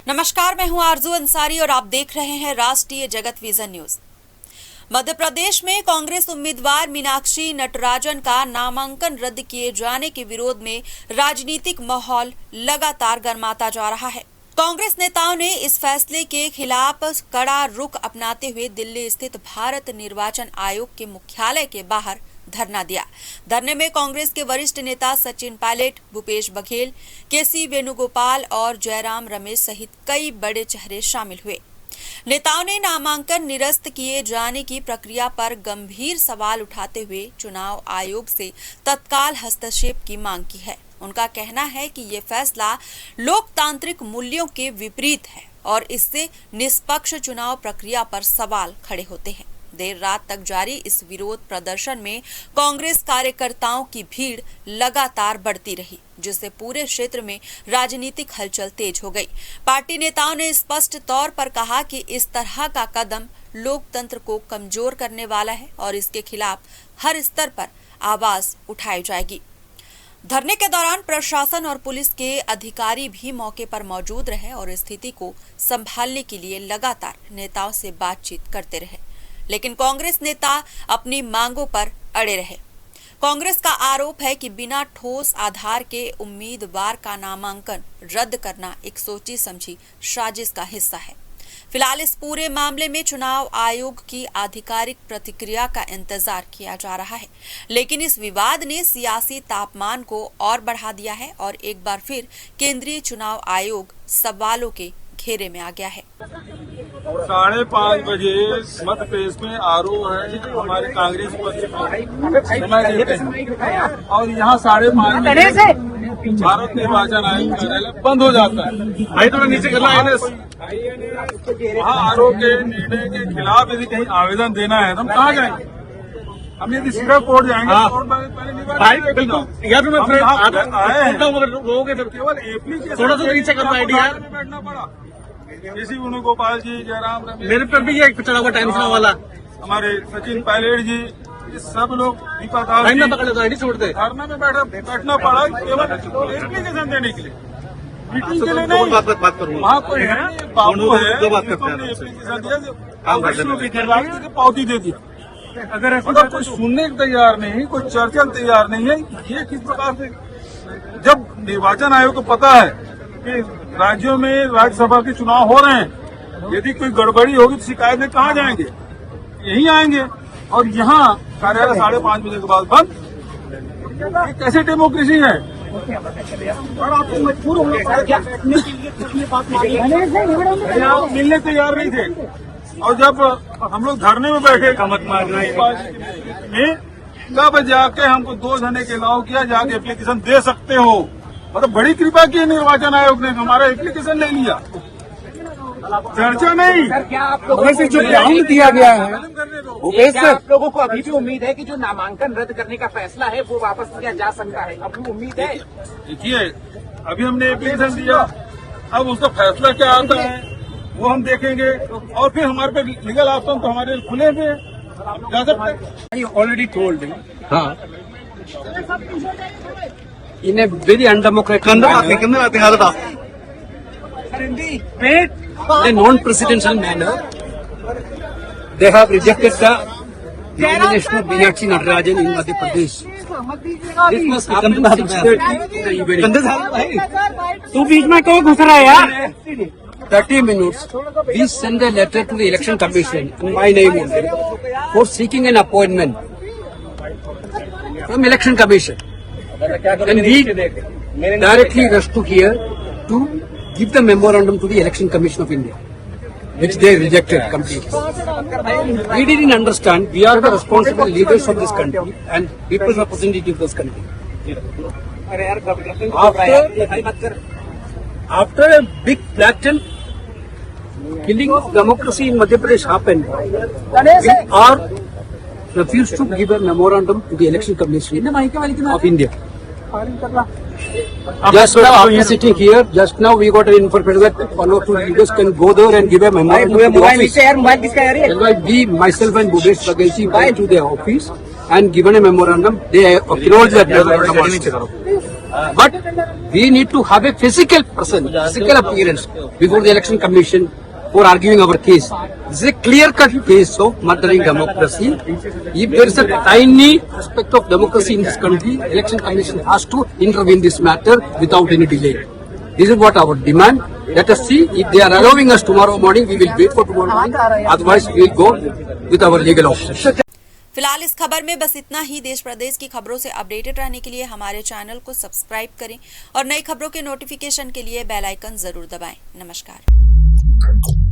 नमस्कार, मैं हूं आरजू अंसारी और आप देख रहे हैं राष्ट्रीय जगत विजन न्यूज। मध्य प्रदेश में कांग्रेस उम्मीदवार मीनाक्षी नटराजन का नामांकन रद्द किए जाने के विरोध में राजनीतिक माहौल लगातार गर्माता जा रहा है। कांग्रेस नेताओं ने इस फैसले के खिलाफ कड़ा रुख अपनाते हुए दिल्ली स्थित भारत निर्वाचन आयोग के मुख्यालय के बाहर धरना दिया। धरने में कांग्रेस के वरिष्ठ नेता सचिन पायलट, भूपेश बघेल, केसी वेणुगोपाल और जयराम रमेश सहित कई बड़े चेहरे शामिल हुए। नेताओं ने नामांकन निरस्त किए जाने की प्रक्रिया पर गंभीर सवाल उठाते हुए चुनाव आयोग से तत्काल हस्तक्षेप की मांग की है। उनका कहना है कि ये फैसला लोकतांत्रिक मूल्यों के विपरीत है और इससे निष्पक्ष चुनाव प्रक्रिया पर सवाल खड़े होते हैं। देर रात तक जारी इस विरोध प्रदर्शन में कांग्रेस कार्यकर्ताओं की भीड़ लगातार बढ़ती रही, जिससे पूरे क्षेत्र में राजनीतिक हलचल तेज हो गई। पार्टी नेताओं ने स्पष्ट तौर पर कहा कि इस तरह का कदम लोकतंत्र को कमजोर करने वाला है और इसके खिलाफ हर स्तर पर आवाज उठाई जाएगी। धरने के दौरान प्रशासन और पुलिस के अधिकारी भी मौके पर मौजूद रहे और स्थिति को संभालने के लिए लगातार नेताओं से बातचीत करते रहे, लेकिन कांग्रेस नेता अपनी मांगों पर अड़े रहे। कांग्रेस का आरोप है कि बिना ठोस आधार के उम्मीदवार का नामांकन रद्द करना एक सोची समझी साजिश का हिस्सा है। फिलहाल इस पूरे मामले में चुनाव आयोग की आधिकारिक प्रतिक्रिया का इंतजार किया जा रहा है, लेकिन इस विवाद ने सियासी तापमान को और बढ़ा दिया है और एक बार फिर केंद्रीय चुनाव आयोग सवालों के घेरे में आ गया है। 5:30 बजे मध्य प्रदेश में आरोप है हमारे कांग्रेस और यहाँ 5:30 बजे भारत निर्वाचन आयोग कार्यालय बंद हो जाता है। भाई थोड़ा नीचे करना है। वहाँ आरोप के निर्णय के खिलाफ यदि कहीं आवेदन देना है तो हम कहाँ जाएंगे? हम यदि सीधा कोर्ट जाएंगे भाई बिल्कुल या फिर मैं आए हैं लोगों के केवल एप्लीकेशन थोड़ा सा नीचे करना आइडिया बैठना पड़ा। केसी वेणुगोपाल जी, जयराम रमेश, मेरे पर भी एक चढ़ा हुआ टाइम वाला, हमारे सचिन पायलट जी, ये सब लोग छोड़ते धरना में बैठना पड़ा केवल एप्लीकेशन देने के लिए, मीटिंग के लिए नहीं। वहाँ कोई है बाबू है एप्लीकेशन दिया, पावती दे दिया। अगर मतलब कोई सुनने को तैयार नहीं, कोई चर्चा तैयार नहीं है, ये किस प्रकार से? जब निर्वाचन आयोग को पता है कि राज्यों में राज्यसभा के चुनाव हो रहे हैं, यदि कोई गड़बड़ी होगी तो शिकायत में कहाँ जाएंगे? यहीं आएंगे और यहाँ कार्यालय 5:30 बजे के बाद बंद। ये कैसे डेमोक्रेसी है? और आपको मजबूर होना क्या बैठने के लिए? आप मिलने तैयार नहीं थे और जब हम लोग धरने में बैठे तब जाके हमको 2 जने के अलाउ किया, जाके एप्लीकेशन दे सकते हो। मतलब बड़ी कृपा की निर्वाचन आयोग ने हमारा एप्लीकेशन ले लिया, चर्चा नहीं। क्या आप लोगों से जो ग्राउंड दिया गया है, आप लोगों को अभी भी उम्मीद है कि जो नामांकन रद्द करने का फैसला है वो वापस लिया जा सकता है? अभी उम्मीद है? देखिए, अभी हमने एप्लीकेशन दिया, अब उसका फैसला क्या आता है वो हम देखेंगे और फिर हमारे पे लीगल ऑप्शन तो हमारे खुले थे, जा सकते। Already told in a very undemocratic manner, in a non-presidential manner, they have rejected the nomination of Meenakshi Natarajan in Madhya Pradesh. This must become तू बीच में क्यों घुस रहा है यार? 30 minutes. We send a letter to the election commission in my name only for seeking an appointment from election commission. And we directly rushed to here to give the memorandum to the Election Commission of India, which they rejected completely. We didn't understand. We are the responsible leaders of this country and people representative of this country. After a big blatant killing of democracy in Madhya Pradesh happened, we are refused to give a memorandum to the Election Commission of India. Just now, after sitting here, just now we got an information that one or two leaders can go there and give a memorandum to the office. That's why we, myself and Bhupesh Bhagelji went to their office and given a memorandum. They acknowledged that memorandum. But we need to have a physical presence, physical appearance before the election commission for arguing our case. This is a clear-cut case of murdering democracy. If there is a tiny aspect of democracy in this country, election commission has to intervene in this matter without any delay. This is what our demand. Let us see if they are allowing us tomorrow morning. We will wait for tomorrow morning. Otherwise, we will go with our legal options. फिलहाल इस खबर में बस इतना ही। देश प्रदेश की खबरों से अपडेटेड रहने के लिए हमारे चैनल को सब्सक्राइब करें और नई खबरों के नोटिफिकेशन के लिए बेल आइकन जरूर दबाएं। नमस्कार।